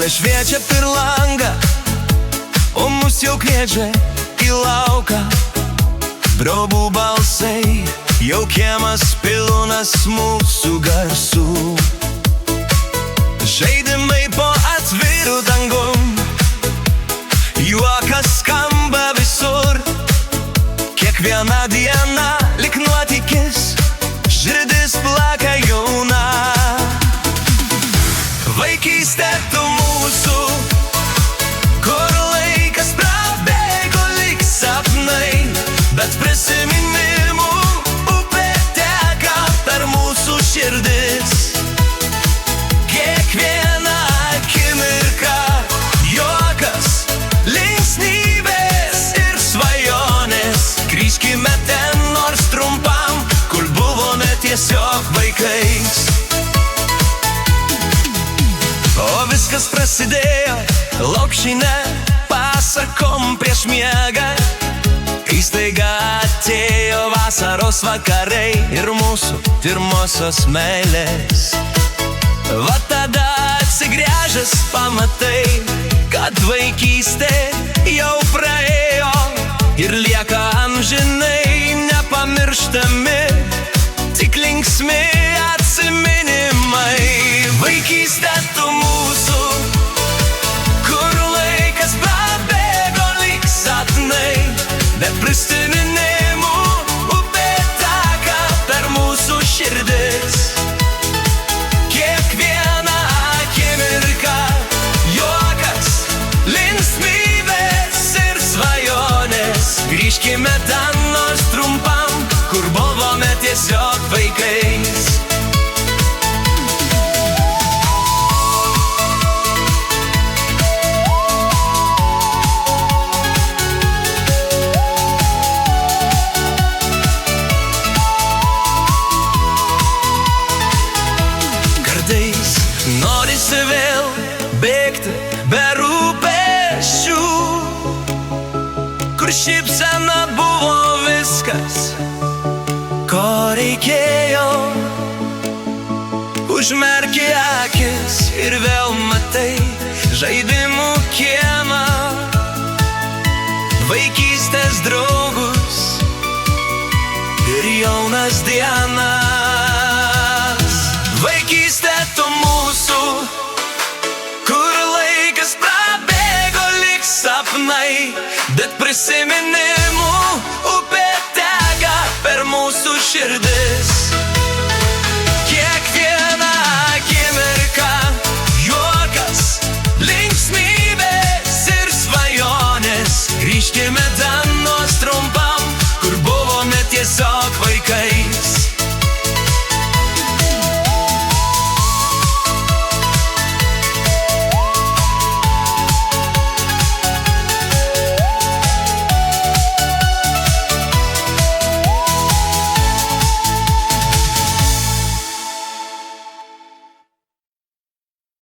Saulė šviečia per langą, o mus jau kviečia į lauką. Drobų balsai, jau kiemas pilnas mūsų garsų. Žaidimai po atviru dangum, juokas skamba visur. Kiekviena diena lyg nuotykis, širdis plaka jauna. Vaikystė tu mūsų, kur laikas prabėgo lyg sapnai, bet prisiminimų upė teka per mūsų širdis. Kiekviena akimirka, juokas, linksmybės ir svajonės. Grįžkime ten nors trumpam, kur buvome tiesiog vaikais. O viskas prasidėjo lopšine pasakom prieš miegą, kai staiga atėjo vasaros vakarai ir mūsų pirmosios meilės. Va tada atsigręžęs pamatai, kad vaikystė jau praėjo ir lieka amžinai nepamirštami tik linksmi atsiminimai. Vaikystė tu mūsų, kur laikas prabėgo lyg sapnai, bet prisiminimų upė teka per mūsų širdis. Kiekviena akimirka, juokas, linksmybės ir svajonės. Grįžkime ten nors trumpam, kur buvome tiesiog vaikais. Norisi vėl bėgti be rūpesčių, kur šypsena buvo viskas, ko reikėjo. Užmerki akis ir vėl matai žaidimų kiemą, vaikystės draugus ir jaunas dienas. Vaikystė tu mūsų, kur laikas prabėgo lyg sapnai, bet prisimeni